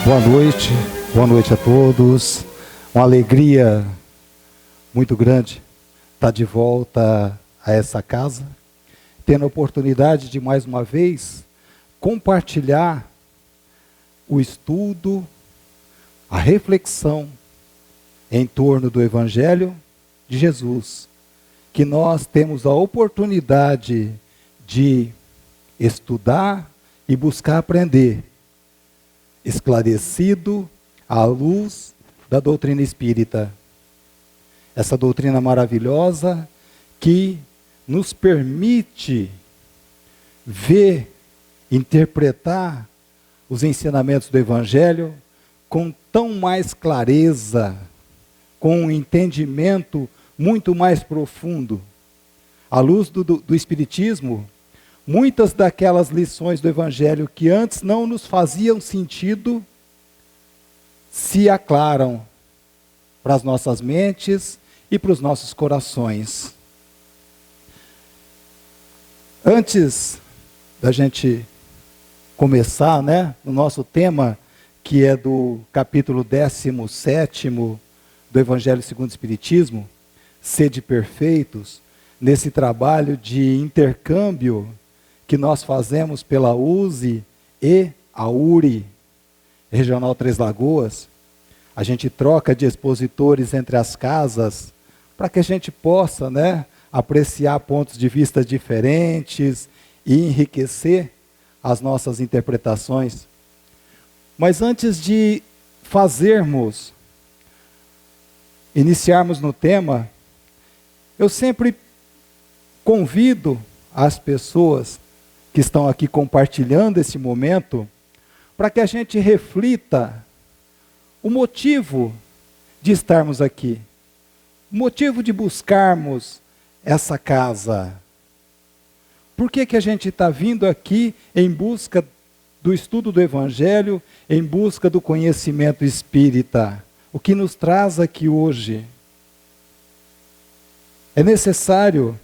Boa noite a todos. Uma alegria muito grande estar de volta a essa casa, tendo a oportunidade de mais uma vez compartilhar o estudo, a reflexão em torno do Evangelho de Jesus, que nós temos a oportunidade de estudar e buscar aprender, esclarecido à luz da doutrina espírita. Essa doutrina maravilhosa que nos permite ver, interpretar os ensinamentos do Evangelho com tão mais clareza, com um entendimento muito mais profundo. À luz do Espiritismo, muitas daquelas lições do Evangelho que antes não nos faziam sentido, se aclaram para as nossas mentes e para os nossos corações. Antes da gente começar, o nosso tema, que é do capítulo 17º do Evangelho segundo o Espiritismo, Sede perfeitos, nesse trabalho de intercâmbio que nós fazemos pela USE e a URI, Regional Três Lagoas, a gente troca de expositores entre as casas, para que a gente possa, apreciar pontos de vista diferentes e enriquecer as nossas interpretações. Mas antes de iniciarmos no tema, eu sempre convido as pessoas que estão aqui compartilhando esse momento, para que a gente reflita o motivo de estarmos aqui, o motivo de buscarmos essa casa. Por que a gente está vindo aqui em busca do estudo do Evangelho, em busca do conhecimento espírita? O que nos traz aqui hoje? É necessário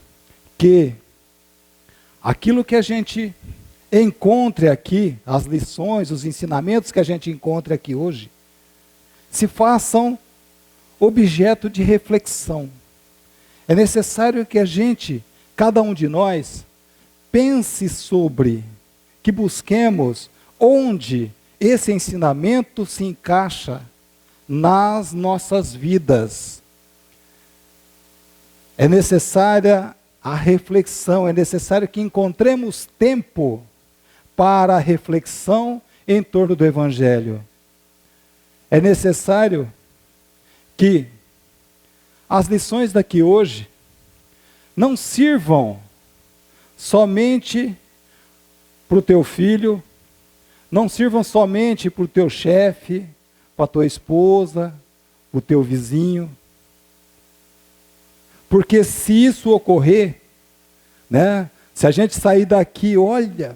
que aquilo que a gente encontre aqui, as lições, os ensinamentos que a gente encontre aqui hoje, se façam objeto de reflexão. É necessário que a gente, cada um de nós, pense sobre, que busquemos onde esse ensinamento se encaixa nas nossas vidas. É necessária a reflexão, é necessário que encontremos tempo para a reflexão em torno do Evangelho. É necessário que as lições daqui hoje não sirvam somente para o teu filho, não sirvam somente para o teu chefe, para a tua esposa, para o teu vizinho. Porque se isso ocorrer, se a gente sair daqui, olha,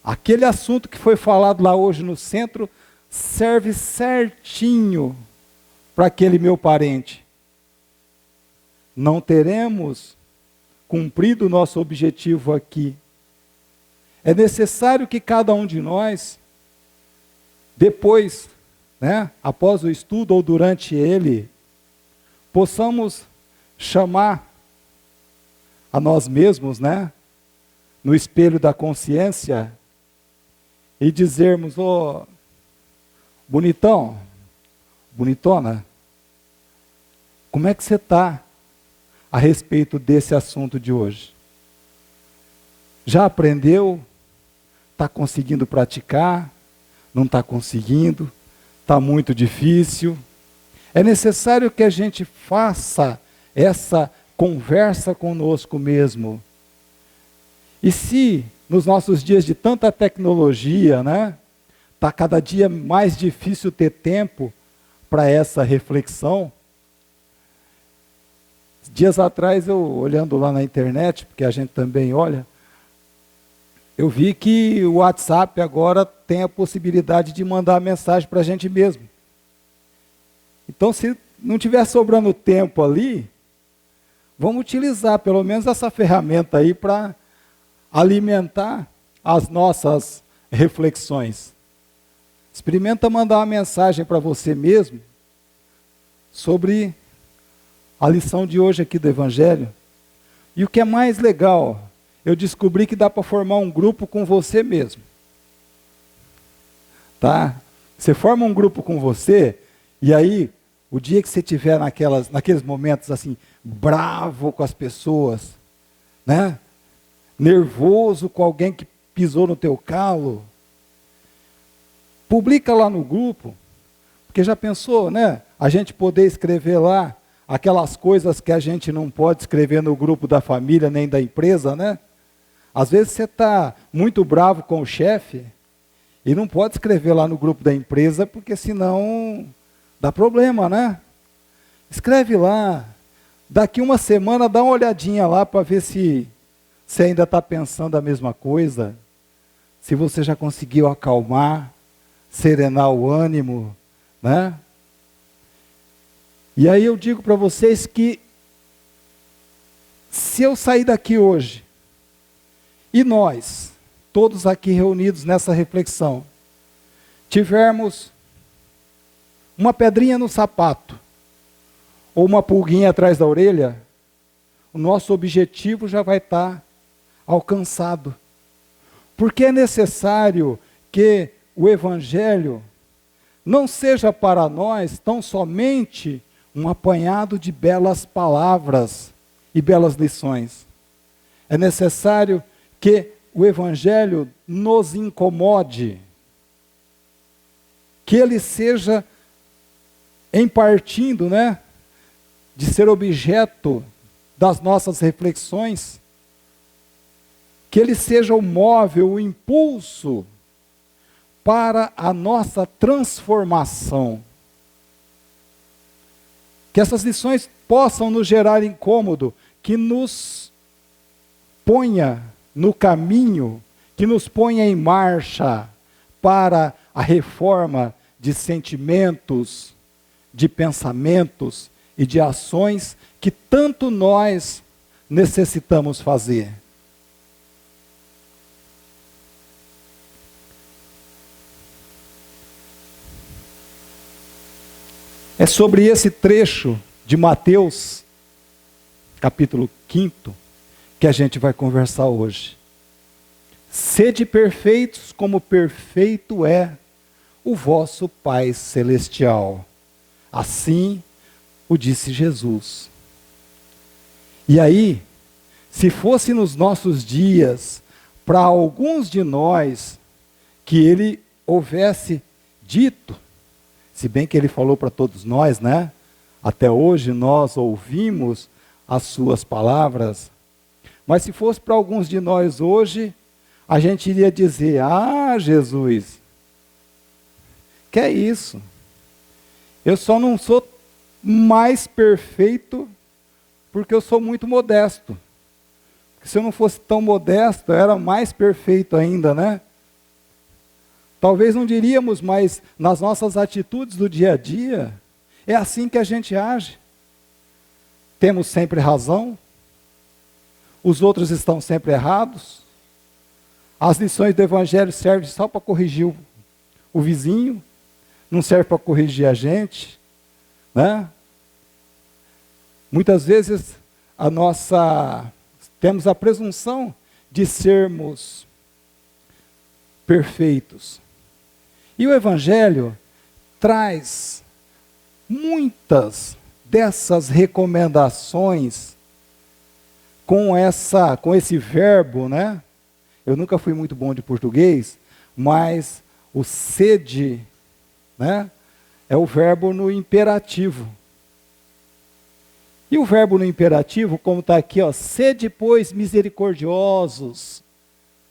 aquele assunto que foi falado lá hoje no centro serve certinho para aquele meu parente. Não teremos cumprido o nosso objetivo aqui. É necessário que cada um de nós, depois, após o estudo ou durante ele, possamos chamar a nós mesmos, no espelho da consciência, e dizermos: bonitão, bonitona, como é que você está a respeito desse assunto de hoje? Já aprendeu? Está conseguindo praticar? Não está conseguindo? Está muito difícil? É necessário que a gente faça essa conversa conosco mesmo. E se nos nossos dias de tanta tecnologia, está cada dia mais difícil ter tempo para essa reflexão. Dias atrás, eu olhando lá na internet, porque a gente também olha, eu vi que o WhatsApp agora tem a possibilidade de mandar mensagem para a gente mesmo. Então, se não tiver sobrando tempo ali, vamos utilizar pelo menos essa ferramenta aí para alimentar as nossas reflexões. Experimenta mandar uma mensagem para você mesmo sobre a lição de hoje aqui do Evangelho. E o que é mais legal, eu descobri que dá para formar um grupo com você mesmo. Tá? Você forma um grupo com você, e aí, o dia que você estiver naqueles momentos assim, bravo com as pessoas, né? Nervoso com alguém que pisou no teu calo, publica lá no grupo, porque já pensou, né? A gente poder escrever lá aquelas coisas que a gente não pode escrever no grupo da família nem da empresa, né? Às vezes você está muito bravo com o chefe e não pode escrever lá no grupo da empresa, porque senão dá problema, né? Escreve lá. Daqui uma semana dá uma olhadinha lá para ver se você ainda está pensando a mesma coisa, se você já conseguiu acalmar, serenar o ânimo, né? E aí eu digo para vocês que se eu sair daqui hoje, e nós, todos aqui reunidos nessa reflexão, tivermos uma pedrinha no sapato, ou uma pulguinha atrás da orelha, o nosso objetivo já vai estar alcançado. Porque é necessário que o Evangelho não seja para nós tão somente um apanhado de belas palavras e belas lições. É necessário que o Evangelho nos incomode, que ele seja, em partindo, né, de ser objeto das nossas reflexões, que ele seja o móvel, o impulso para a nossa transformação. Que essas lições possam nos gerar incômodo, que nos ponha no caminho, que nos ponha em marcha para a reforma de sentimentos, de pensamentos e de ações que tanto nós necessitamos fazer. É sobre esse trecho de Mateus, capítulo 5, que a gente vai conversar hoje. Sede perfeitos como perfeito é o vosso Pai Celestial. Assim o disse Jesus. E aí, se fosse nos nossos dias, para alguns de nós, que ele houvesse dito, se bem que ele falou para todos nós, né? Até hoje nós ouvimos as suas palavras. Mas se fosse para alguns de nós hoje, a gente iria dizer: ah, Jesus, que é isso? Eu só não sou mais perfeito porque eu sou muito modesto. Porque se eu não fosse tão modesto, eu era mais perfeito ainda, né? Talvez não diríamos, mas nas nossas atitudes do dia a dia, é assim que a gente age. Temos sempre razão, os outros estão sempre errados, as lições do Evangelho servem só para corrigir o vizinho, não serve para corrigir a gente, né? Muitas vezes temos a presunção de sermos perfeitos. E o Evangelho traz muitas dessas recomendações com esse verbo, né? Eu nunca fui muito bom de português, mas o sede, né, é o verbo no imperativo. E o verbo no imperativo, como está aqui, ó, sede, pois, misericordiosos,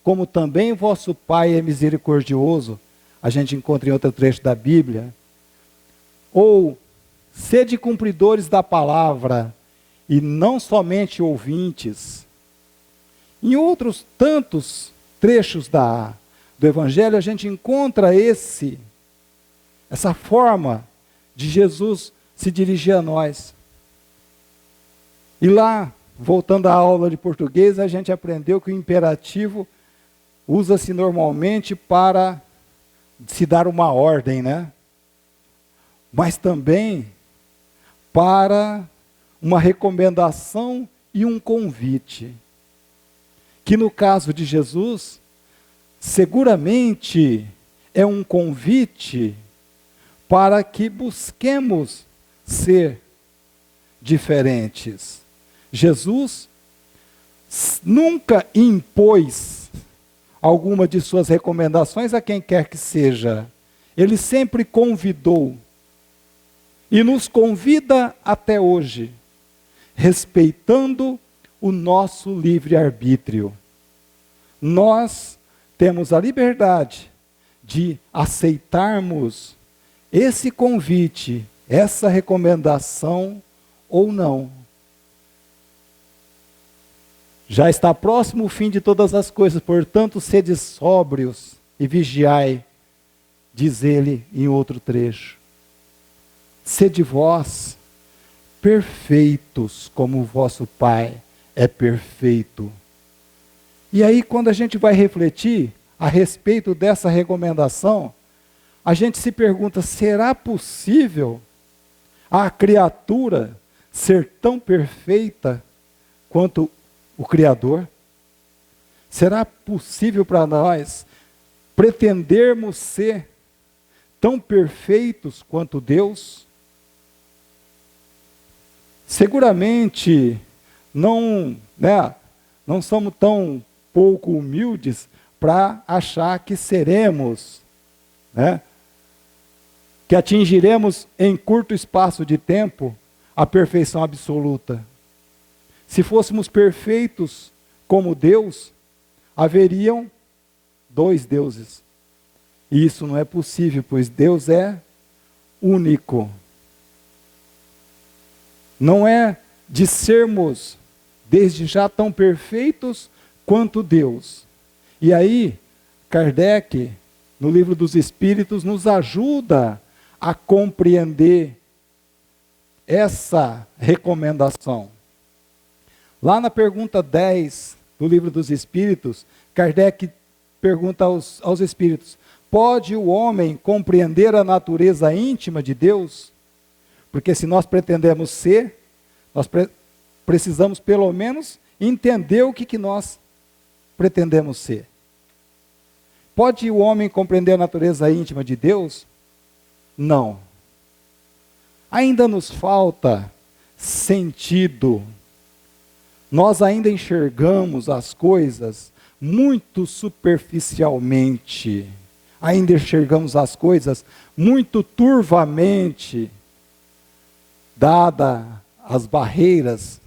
como também vosso Pai é misericordioso, a gente encontra em outro trecho da Bíblia. Ou, sede cumpridores da palavra, e não somente ouvintes. Em outros tantos trechos do Evangelho, a gente encontra essa forma de Jesus se dirigir a nós. E lá, voltando à aula de português, a gente aprendeu que o imperativo usa-se normalmente para se dar uma ordem, né? Mas também para uma recomendação e um convite. Que no caso de Jesus, seguramente é um convite para que busquemos ser diferentes. Jesus nunca impôs alguma de suas recomendações a quem quer que seja. Ele sempre convidou e nos convida até hoje, respeitando o nosso livre-arbítrio. Nós temos a liberdade de aceitarmos esse convite, essa recomendação ou não. Já está próximo o fim de todas as coisas, portanto, sede sóbrios e vigiai, diz ele em outro trecho. Sede vós perfeitos, como o vosso Pai é perfeito. E aí, quando a gente vai refletir a respeito dessa recomendação, a gente se pergunta, será possível a criatura ser tão perfeita quanto o Criador? Será possível para nós pretendermos ser tão perfeitos quanto Deus? Seguramente não somos tão pouco humildes para achar que seremos, que atingiremos em curto espaço de tempo a perfeição absoluta. Se fôssemos perfeitos como Deus, haveriam 2 deuses. E isso não é possível, pois Deus é único. Não é de sermos desde já tão perfeitos quanto Deus. E aí, Kardec, no Livro dos Espíritos, nos ajuda a compreender essa recomendação. Lá na pergunta 10 do Livro dos Espíritos, Kardec pergunta aos Espíritos, pode o homem compreender a natureza íntima de Deus? Porque se nós pretendemos ser, nós precisamos pelo menos entender o que nós pretendemos ser. Pode o homem compreender a natureza íntima de Deus? Não. Ainda nos falta sentido. Nós ainda enxergamos as coisas muito superficialmente. Ainda enxergamos as coisas muito turvamente, dada as barreiras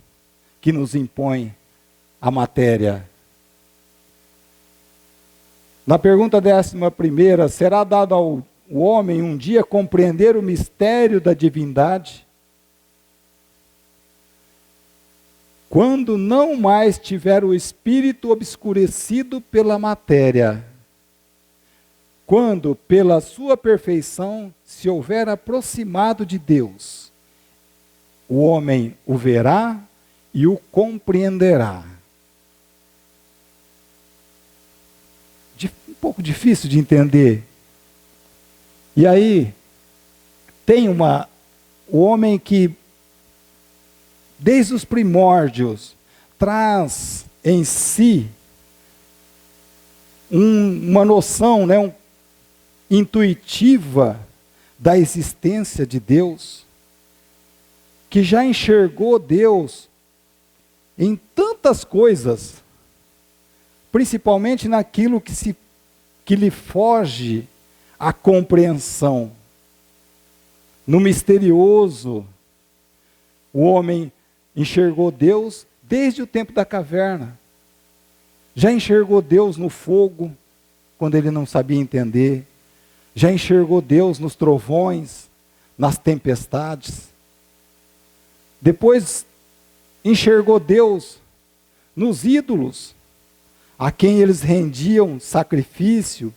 que nos impõe a matéria. Na pergunta 11ª, será dado ao homem um dia compreender o mistério da divindade? Quando não mais tiver o espírito obscurecido pela matéria, quando pela sua perfeição se houver aproximado de Deus, o homem o verá e o compreenderá. Um pouco difícil de entender. E aí, tem o homem que, desde os primórdios, traz em si uma noção intuitiva da existência de Deus, que já enxergou Deus em tantas coisas, principalmente naquilo que lhe foge à compreensão. No misterioso, o homem enxergou Deus desde o tempo da caverna. Já enxergou Deus no fogo, quando ele não sabia entender. Já enxergou Deus nos trovões, nas tempestades. Depois enxergou Deus nos ídolos, a quem eles rendiam sacrifício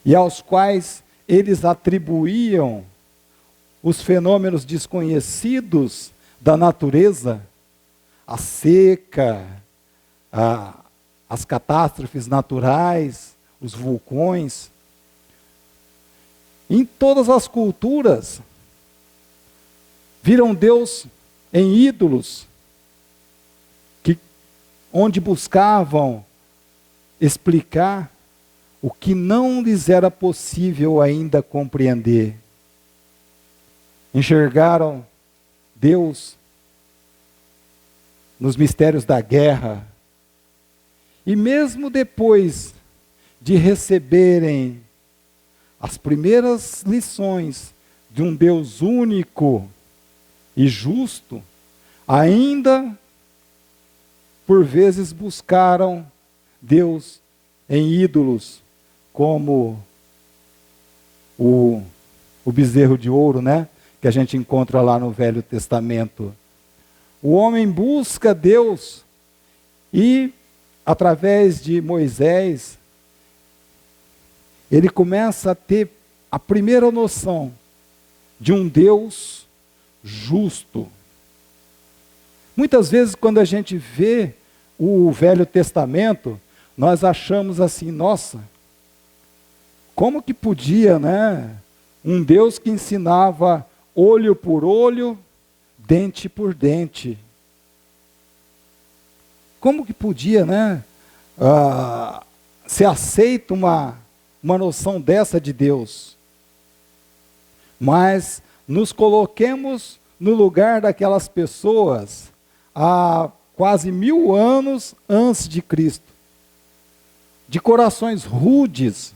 e aos quais eles atribuíam os fenômenos desconhecidos da natureza, a seca, as catástrofes naturais, os vulcões. Em todas as culturas, viram Deus em ídolos, onde buscavam explicar o que não lhes era possível ainda compreender. Enxergaram Deus nos mistérios da guerra, e mesmo depois de receberem as primeiras lições de um Deus único e justo, ainda por vezes buscaram Deus em ídolos, como o bezerro de ouro, né? Que a gente encontra lá no Velho Testamento. O homem busca Deus e, através de Moisés, ele começa a ter a primeira noção de um Deus justo. Muitas vezes, quando a gente vê o Velho Testamento, nós achamos assim, nossa, como que podia, né? Um Deus que ensinava olho por olho, dente por dente. Como que podia, né? Ser aceita uma noção dessa de Deus? Mas nos coloquemos no lugar daquelas pessoas há quase 1000 anos antes de Cristo, de corações rudes,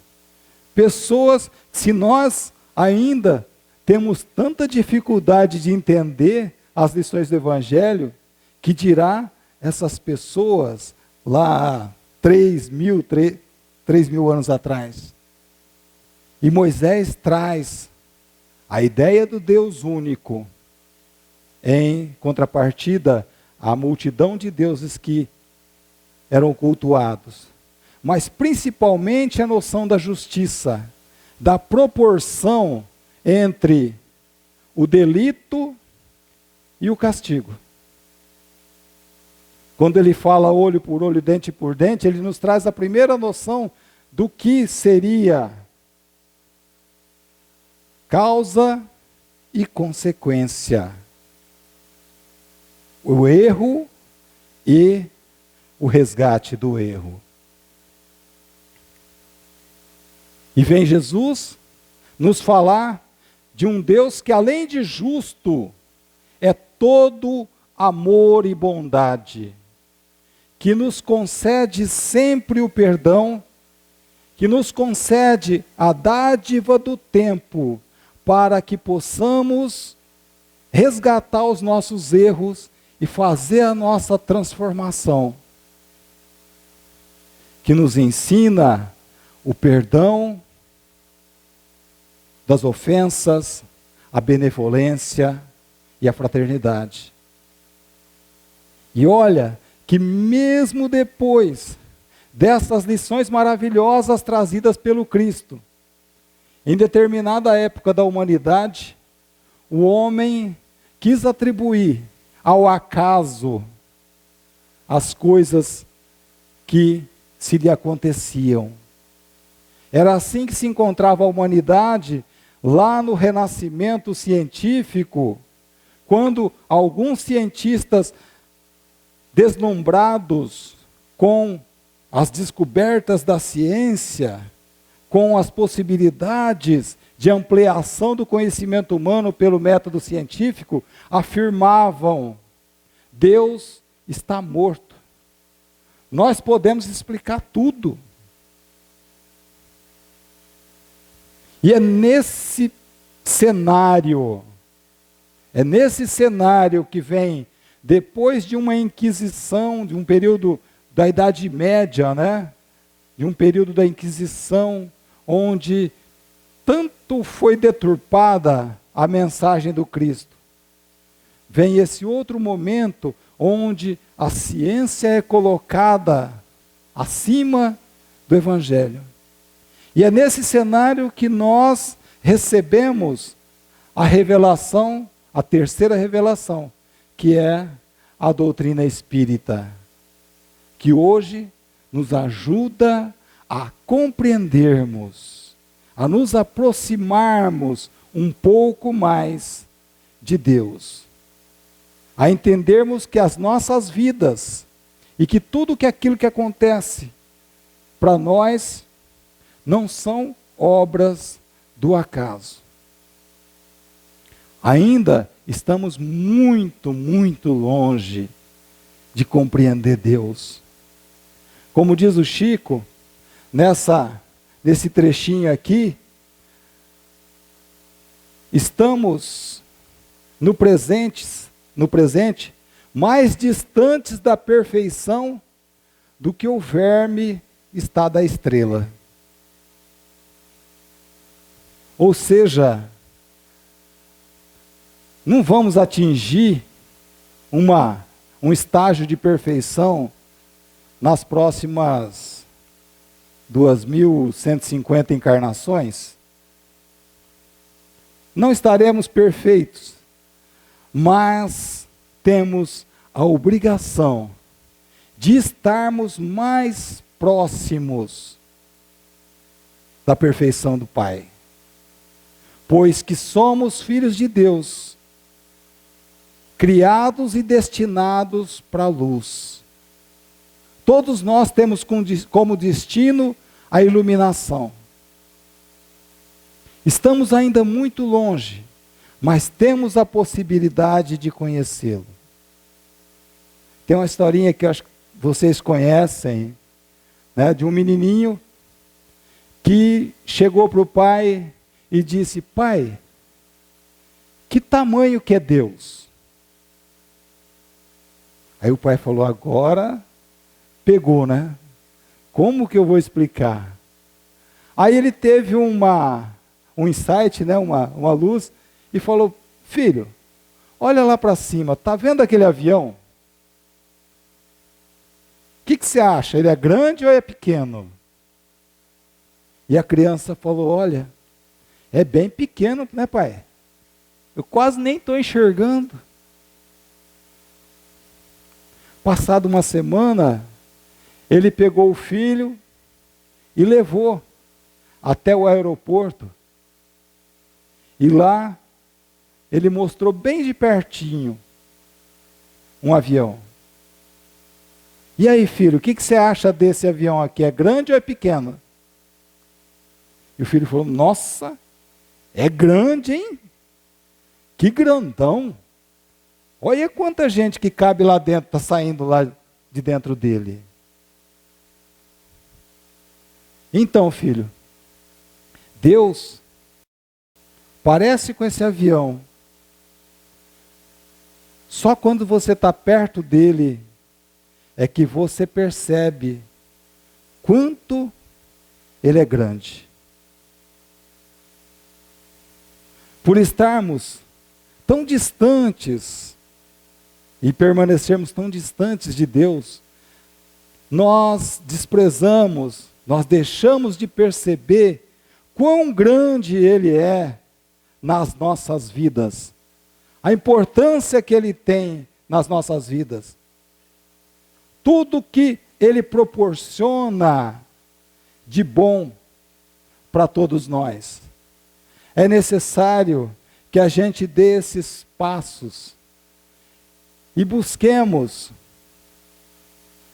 pessoas, se nós ainda temos tanta dificuldade de entender as lições do Evangelho, que dirá essas pessoas lá há 3.000 anos atrás. E Moisés traz a ideia do Deus único, em contrapartida à multidão de deuses que eram cultuados, mas principalmente a noção da justiça, da proporção entre o delito e o castigo. Quando ele fala olho por olho, dente por dente, ele nos traz a primeira noção do que seria causa e consequência. O erro e o resgate do erro. E vem Jesus nos falar de um Deus que, além de justo, é todo amor e bondade, que nos concede sempre o perdão, que nos concede a dádiva do tempo, para que possamos resgatar os nossos erros e fazer a nossa transformação, que nos ensina o perdão das ofensas, a benevolência e a fraternidade. E olha que mesmo depois dessas lições maravilhosas trazidas pelo Cristo, em determinada época da humanidade, o homem quis atribuir ao acaso as coisas que se lhe aconteciam. Era assim que se encontrava a humanidade lá no Renascimento científico, quando alguns cientistas deslumbrados com as descobertas da ciência, com as possibilidades de ampliação do conhecimento humano pelo método científico, afirmavam: Deus está morto. Nós podemos explicar tudo. E é nesse cenário que vem, depois de uma Inquisição, de um período da Idade Média, né? De um período da Inquisição, onde tanto foi deturpada a mensagem do Cristo. Vem esse outro momento onde a ciência é colocada acima do Evangelho. E é nesse cenário que nós recebemos a revelação, a terceira revelação, que é a doutrina espírita, que hoje nos ajuda a compreendermos a nos aproximarmos um pouco mais de Deus, a entendermos que as nossas vidas e que tudo aquilo que acontece para nós não são obras do acaso. Ainda estamos muito, muito longe de compreender Deus. Como diz o Chico, nesse trechinho aqui, estamos no presente, mais distantes da perfeição do que o verme está da estrela. Ou seja, não vamos atingir um estágio de perfeição nas próximas 2.150 encarnações. Não estaremos perfeitos, mas temos a obrigação de estarmos mais próximos da perfeição do Pai. Pois que somos filhos de Deus, criados e destinados para a luz. Todos nós temos como destino a iluminação. Estamos ainda muito longe, mas temos a possibilidade de conhecê-lo. Tem uma historinha que eu acho que vocês conhecem, né, de um menininho que chegou para o pai e disse: pai, que tamanho que é Deus? Aí o pai falou: agora pegou, né? Como que eu vou explicar? Aí ele teve um insight, né, uma luz, e falou: filho, olha lá para cima, tá vendo aquele avião? O que você acha? Ele é grande ou é pequeno? E a criança falou: olha, é bem pequeno, né, pai? Eu quase nem estou enxergando. Passada uma semana, ele pegou o filho e levou até o aeroporto. E lá, ele mostrou bem de pertinho um avião. E aí, filho, o que você acha desse avião aqui? É grande ou é pequeno? E o filho falou: nossa, é grande, hein? Que grandão. Olha quanta gente que cabe lá dentro, está saindo lá de dentro dele. Então, filho, Deus parece com esse avião. Só quando você está perto dele é que você percebe quanto ele é grande. Por estarmos tão distantes e permanecermos tão distantes de Deus, nós desprezamos, nós deixamos de perceber quão grande Ele é nas nossas vidas, a importância que Ele tem nas nossas vidas. Tudo que Ele proporciona de bom para todos nós. É necessário que a gente dê esses passos e busquemos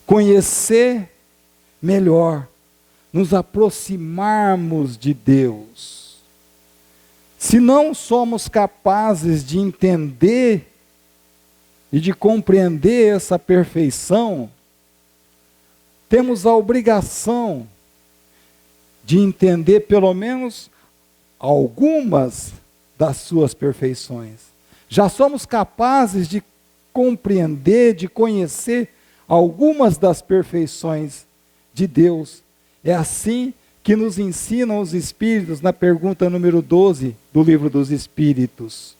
conhecer melhor, nos aproximarmos de Deus. Se não somos capazes de entender e de compreender essa perfeição, temos a obrigação de entender pelo menos algumas das suas perfeições. Já somos capazes de compreender, de conhecer algumas das perfeições de Deus. É assim que nos ensinam os Espíritos na pergunta número 12 do Livro dos Espíritos.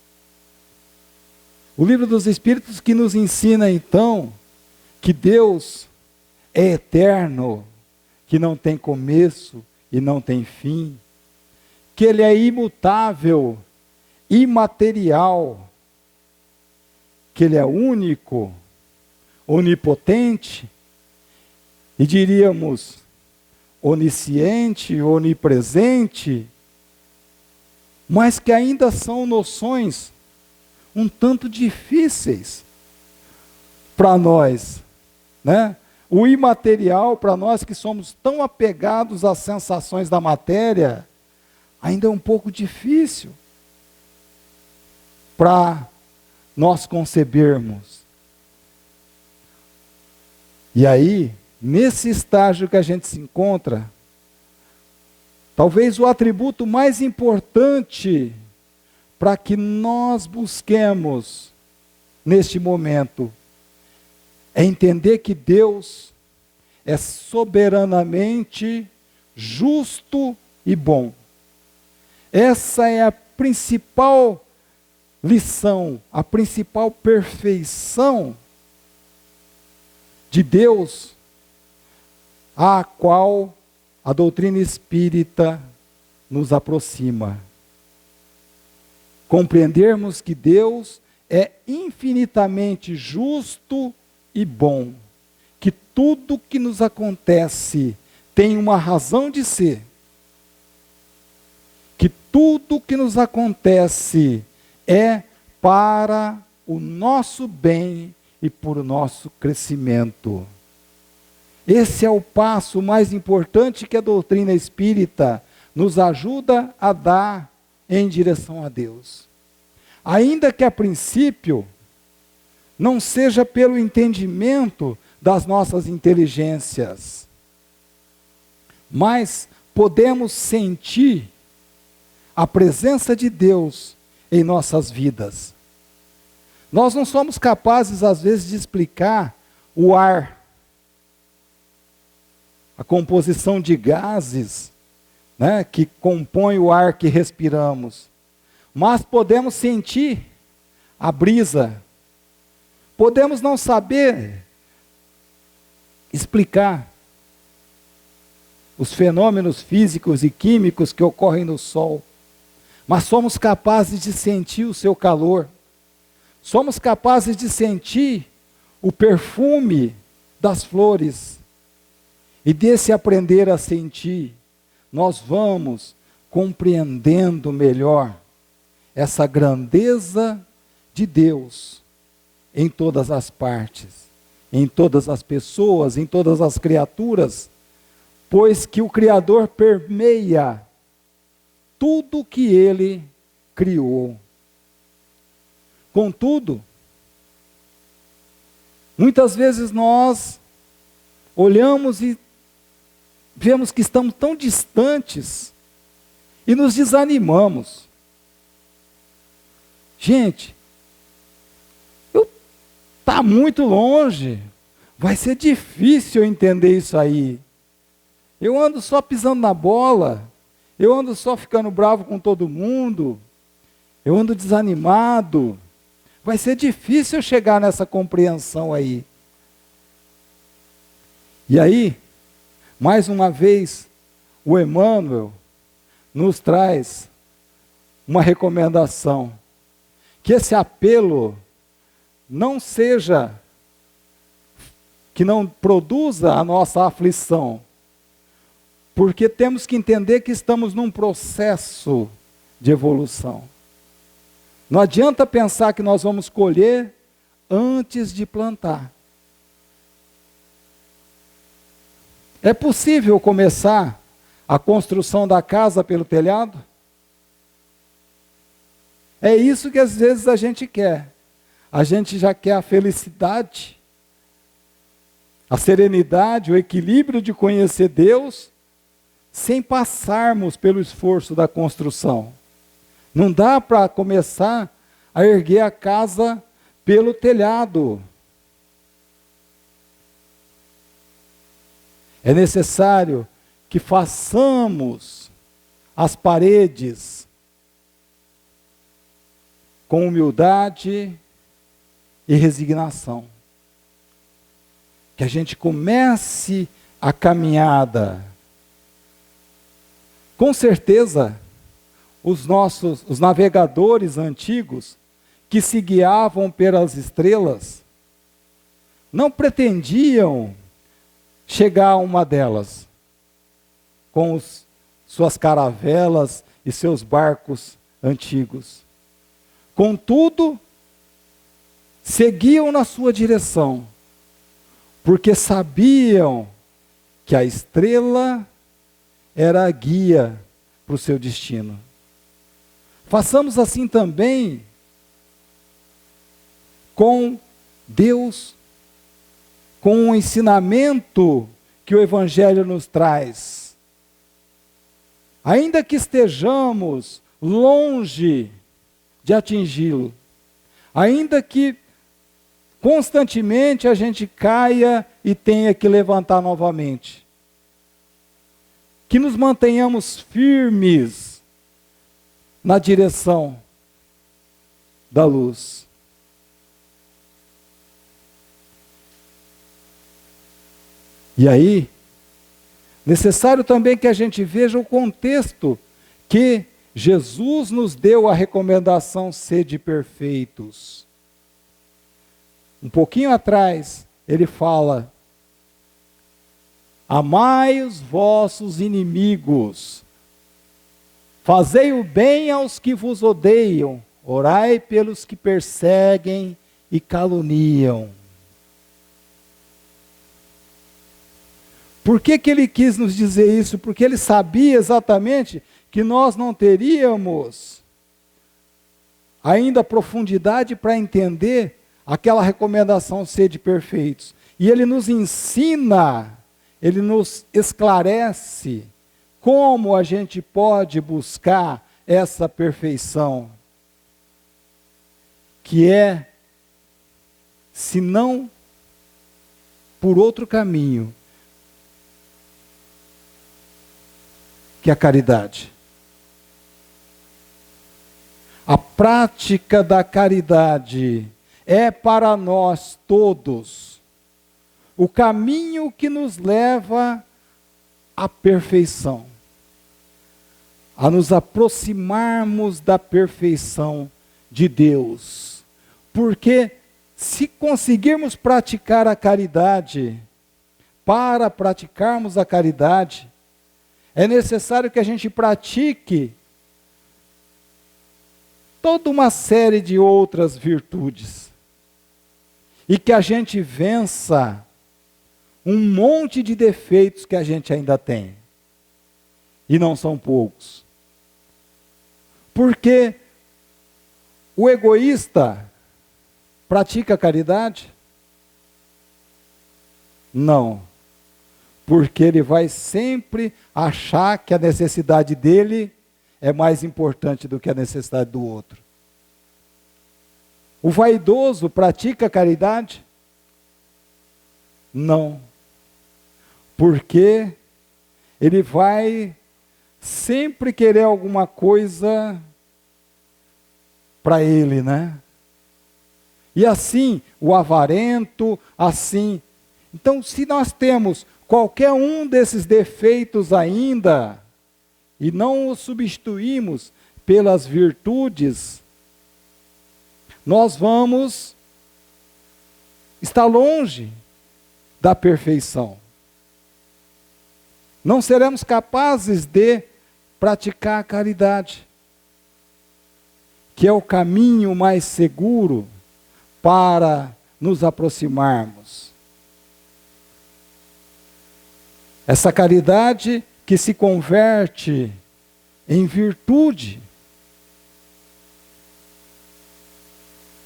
O Livro dos Espíritos que nos ensina então que Deus é eterno, que não tem começo e não tem fim, que Ele é imutável, imaterial, que Ele é único, onipotente, e diríamos onisciente, onipresente, mas que ainda são noções um tanto difíceis para nós, né? O imaterial, para nós que somos tão apegados às sensações da matéria, ainda é um pouco difícil para nós concebermos. E aí, nesse estágio que a gente se encontra, talvez o atributo mais importante para que nós busquemos neste momento é entender que Deus é soberanamente justo e bom. Essa é a principal lição, a principal perfeição de Deus, à qual a doutrina espírita nos aproxima. Compreendermos que Deus é infinitamente justo e bom, que tudo que nos acontece tem uma razão de ser, que tudo que nos acontece é para o nosso bem e por nosso crescimento. Esse é o passo mais importante que a doutrina espírita nos ajuda a dar em direção a Deus. Ainda que a princípio não seja pelo entendimento das nossas inteligências, mas podemos sentir a presença de Deus em nossas vidas. Nós não somos capazes, às vezes, de explicar o ar, a composição de gases, né, que compõe o ar que respiramos. Mas podemos sentir a brisa. Podemos não saber explicar os fenômenos físicos e químicos que ocorrem no Sol, mas somos capazes de sentir o seu calor. Somos capazes de sentir o perfume das flores. E desse aprender a sentir, nós vamos compreendendo melhor essa grandeza de Deus em todas as partes, em todas as pessoas, em todas as criaturas, pois que o Criador permeia tudo que Ele criou. Contudo, muitas vezes nós olhamos e vemos que estamos tão distantes e nos desanimamos. Gente, está muito longe, vai ser difícil entender isso aí. Eu ando só pisando na bola, eu ando só ficando bravo com todo mundo, eu ando desanimado. Vai ser difícil chegar nessa compreensão aí. E aí, mais uma vez, o Emmanuel nos traz uma recomendação. Que esse apelo não seja, que não produza a nossa aflição, porque temos que entender que estamos num processo de evolução. Não adianta pensar que nós vamos colher antes de plantar. É possível começar a construção da casa pelo telhado? É isso que às vezes a gente quer. A gente já quer a felicidade, a serenidade, o equilíbrio de conhecer Deus, sem passarmos pelo esforço da construção. Não dá para começar a erguer a casa pelo telhado. É necessário que façamos as paredes com humildade e resignação. Que a gente comece a caminhada. Com certeza, os navegadores antigos que se guiavam pelas estrelas não pretendiam chegar a uma delas com suas caravelas e seus barcos antigos. Contudo, seguiam na sua direção, porque sabiam que a estrela era a guia para o seu destino. Façamos assim também com Deus, com o ensinamento que o Evangelho nos traz. Ainda que estejamos longe de atingi-lo, ainda que constantemente a gente caia e tenha que levantar novamente, que nos mantenhamos firmes na direção da luz. E aí, necessário também que a gente veja o contexto que Jesus nos deu a recomendação: sede perfeitos. Um pouquinho atrás, ele fala: amai os vossos inimigos, fazei o bem aos que vos odeiam, orai pelos que perseguem e caluniam. Por que ele quis nos dizer isso? Porque ele sabia exatamente que nós não teríamos ainda profundidade para entender aquela recomendação: sede perfeitos. E ele nos ensina, ele nos esclarece como a gente pode buscar essa perfeição, que é, se não por outro caminho, que a caridade. A prática da caridade é para nós todos o caminho que nos leva à perfeição, a nos aproximarmos da perfeição de Deus. Porque se conseguirmos praticar a caridade, para praticarmos a caridade, é necessário que a gente pratique toda uma série de outras virtudes. E que a gente vença um monte de defeitos que a gente ainda tem. E não são poucos. Porque o egoísta pratica a caridade? Não. Porque ele vai sempre achar que a necessidade dele é mais importante do que a necessidade do outro. O vaidoso pratica a caridade? Não. Porque ele vai sempre querer alguma coisa para ele, né? E assim, o avarento, assim. Então, se nós temos qualquer um desses defeitos ainda, e não os substituímos pelas virtudes, nós vamos estar longe da perfeição. Não seremos capazes de praticar a caridade, que é o caminho mais seguro para nos aproximarmos. Essa caridade que se converte em virtude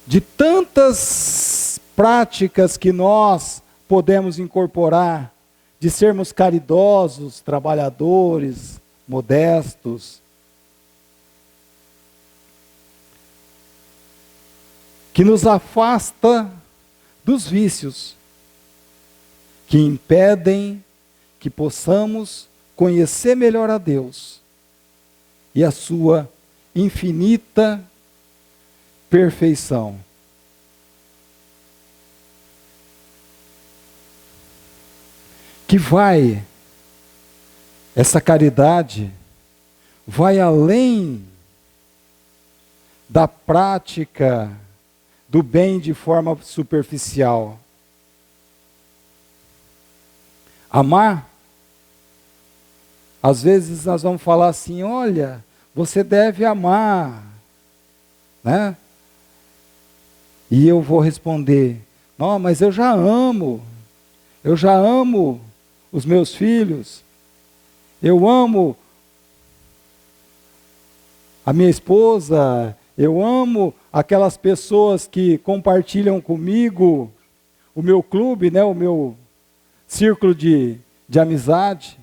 de tantas práticas que nós podemos incorporar, de sermos caridosos, trabalhadores, modestos, que nos afasta dos vícios, que impedem que possamos conhecer melhor a Deus e a sua infinita perfeição. Que essa caridade vai além da prática do bem de forma superficial. Amar, às vezes nós vamos falar assim: olha, você deve amar né? E eu vou responder: não, mas eu já amo os meus filhos, eu amo a minha esposa, eu amo aquelas pessoas que compartilham comigo o meu clube, né, o meu círculo de amizade.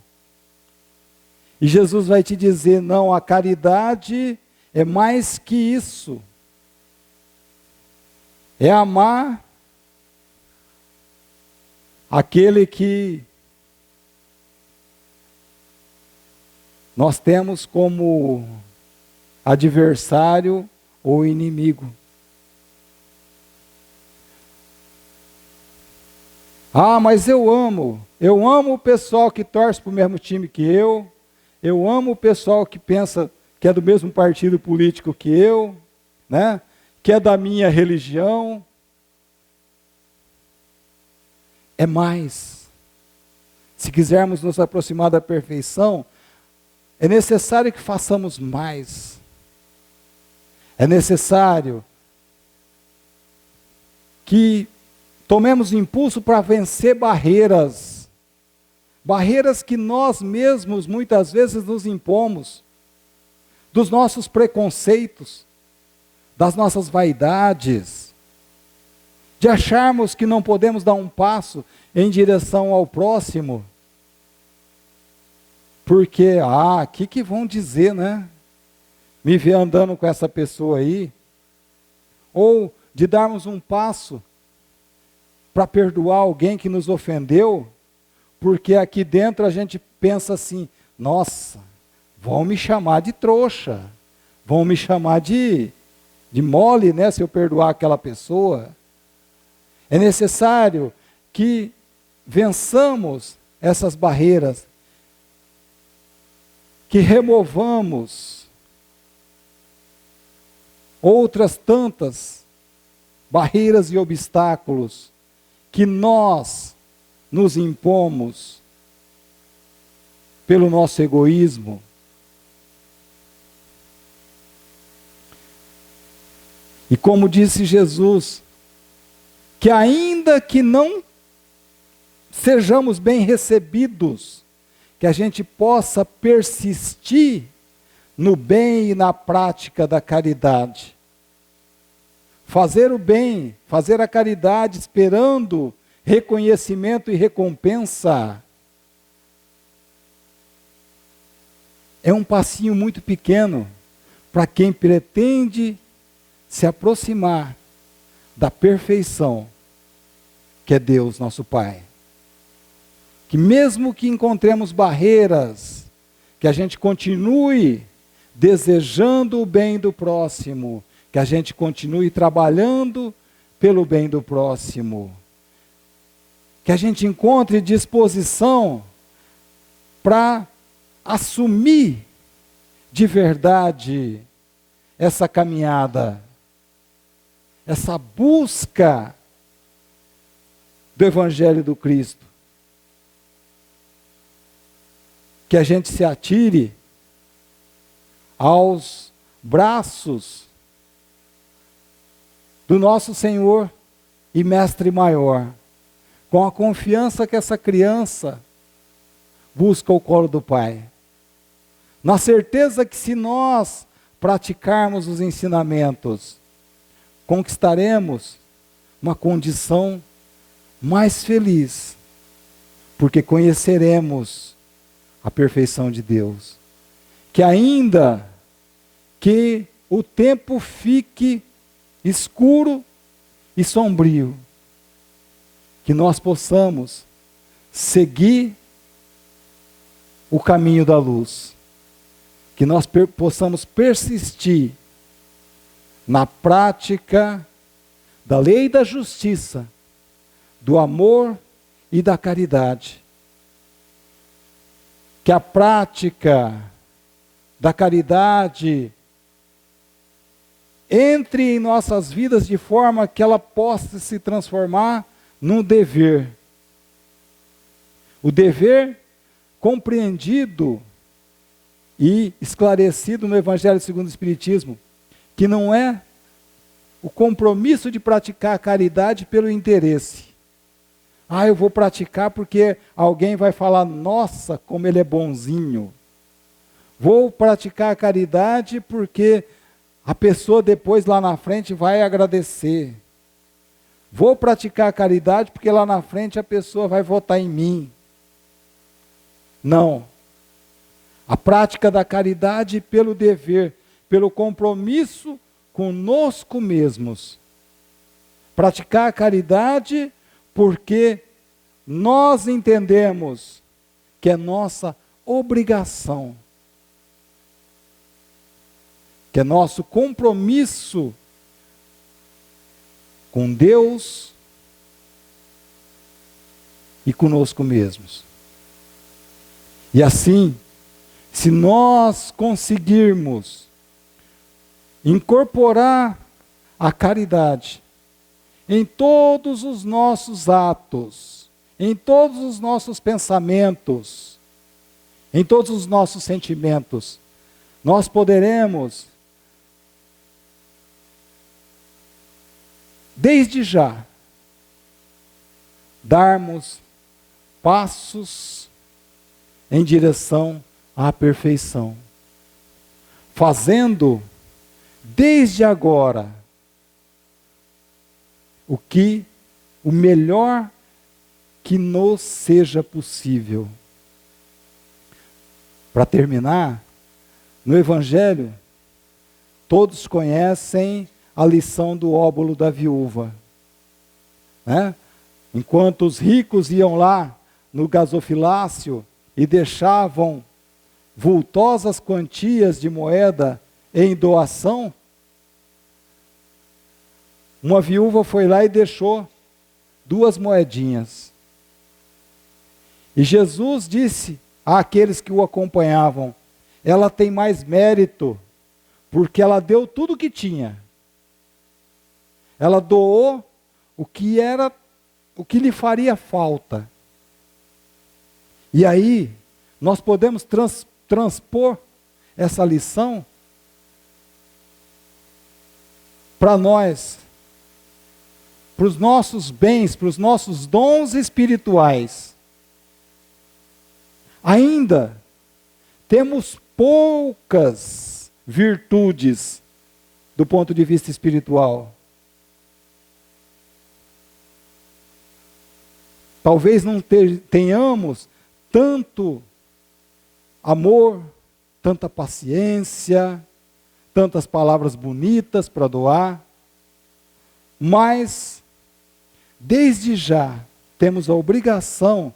E Jesus vai te dizer: não, a caridade é mais que isso. É amar aquele que nós temos como adversário ou inimigo. Ah, mas eu amo o pessoal que torce para o mesmo time que eu amo o pessoal que pensa que é do mesmo partido político que eu, né? Que é da minha religião. É mais. Se quisermos nos aproximar da perfeição, é necessário que façamos mais. É necessário que tomemos impulso para vencer barreiras. Barreiras que nós mesmos muitas vezes nos impomos. Dos nossos preconceitos, das nossas vaidades. De acharmos que não podemos dar um passo em direção ao próximo. Porque, o que vão dizer, né? Me ver andando com essa pessoa aí. Ou de darmos um passo para perdoar alguém que nos ofendeu, porque aqui dentro a gente pensa assim: nossa, vão me chamar de trouxa, vão me chamar de mole, né, se eu perdoar aquela pessoa. É necessário que vençamos essas barreiras, que removamos outras tantas barreiras e obstáculos que nós nos impomos pelo nosso egoísmo. E como disse Jesus, que ainda que não sejamos bem recebidos, que a gente possa persistir no bem e na prática da caridade. Fazer o bem, fazer a caridade esperando reconhecimento e recompensa é um passinho muito pequeno para quem pretende se aproximar da perfeição que é Deus, nosso Pai. Que mesmo que encontremos barreiras, que a gente continue desejando o bem do próximo, que a gente continue trabalhando pelo bem do próximo, que a gente encontre disposição para assumir de verdade essa caminhada, essa busca do Evangelho do Cristo. Que a gente se atire aos braços do nosso Senhor e Mestre maior, com a confiança que essa criança busca o colo do Pai. Na certeza que se nós praticarmos os ensinamentos, conquistaremos uma condição mais feliz, porque conheceremos a perfeição de Deus. Que ainda que o tempo fique escuro e sombrio, que nós possamos seguir o caminho da luz, que nós possamos persistir na prática da lei e da justiça, do amor e da caridade. Que a prática da caridade entre em nossas vidas de forma que ela possa se transformar num dever. O dever compreendido e esclarecido no Evangelho segundo o Espiritismo, que não é o compromisso de praticar a caridade pelo interesse. Eu vou praticar porque alguém vai falar, nossa, como ele é bonzinho. Vou praticar a caridade porque a pessoa depois lá na frente vai agradecer. Vou praticar a caridade porque lá na frente a pessoa vai votar em mim. Não. A prática da caridade pelo dever, pelo compromisso conosco mesmos. Praticar a caridade porque nós entendemos que é nossa obrigação, que é nosso compromisso com Deus e conosco mesmos. E assim, se nós conseguirmos incorporar a caridade em todos os nossos atos, em todos os nossos pensamentos, em todos os nossos sentimentos, nós poderemos, desde já, darmos passos em direção à perfeição, fazendo desde agora o melhor que nos seja possível. Para terminar, no Evangelho, todos conhecem a lição do óbolo da viúva, né? Enquanto os ricos iam lá no gasofilácio e deixavam vultosas quantias de moeda em doação, uma viúva foi lá e deixou 2 moedinhas. E Jesus disse àqueles que o acompanhavam, ela tem mais mérito, porque ela deu tudo o que tinha. Ela doou o que lhe faria falta. E aí, nós podemos transpor essa lição para nós, para os nossos bens, para os nossos dons espirituais. Ainda temos poucas virtudes do ponto de vista espiritual. Talvez não tenhamos tanto amor, tanta paciência, tantas palavras bonitas para doar, mas desde já temos a obrigação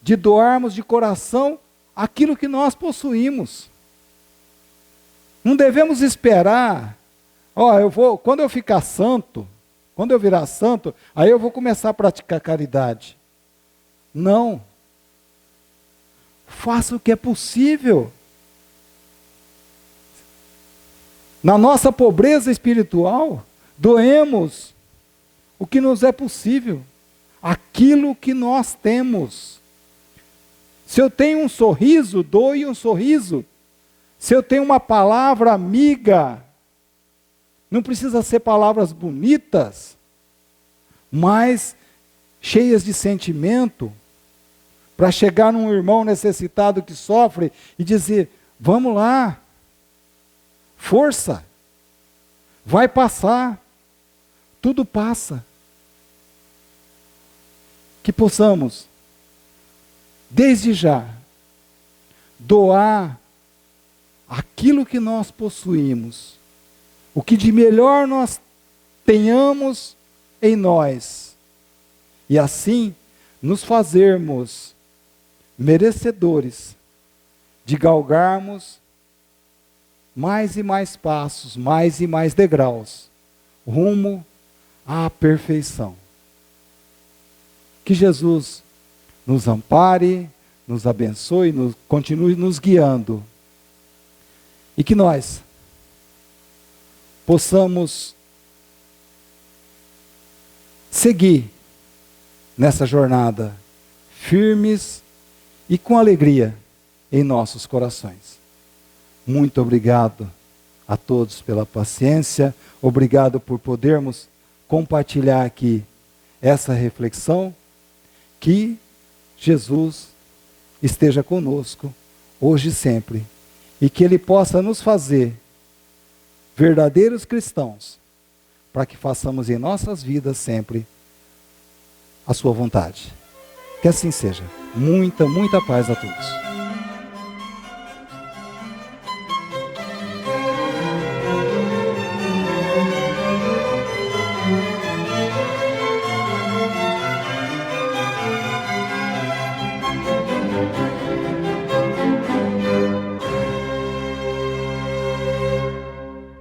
de doarmos de coração aquilo que nós possuímos. Não devemos esperar, quando eu ficar santo, quando eu virar santo, aí eu vou começar a praticar caridade. Não. Faça o que é possível. Na nossa pobreza espiritual, doemos o que nos é possível, aquilo que nós temos. Se eu tenho um sorriso, doe um sorriso. Se eu tenho uma palavra amiga, não precisa ser palavras bonitas, mas cheias de sentimento, para chegar num irmão necessitado que sofre e dizer, vamos lá, força, vai passar, tudo passa. Que possamos, desde já, doar aquilo que nós possuímos, o que de melhor nós tenhamos em nós, e assim nos fazermos merecedores de galgarmos mais e mais passos, mais e mais degraus, rumo à perfeição. Que Jesus nos ampare, nos abençoe, continue nos guiando. E que nós possamos seguir nessa jornada, firmes e com alegria em nossos corações. Muito obrigado a todos pela paciência. Obrigado por podermos compartilhar aqui essa reflexão. Que Jesus esteja conosco, hoje e sempre. E que Ele possa nos fazer verdadeiros cristãos, para que façamos em nossas vidas sempre a sua vontade. Que assim seja. Muita, muita paz a todos.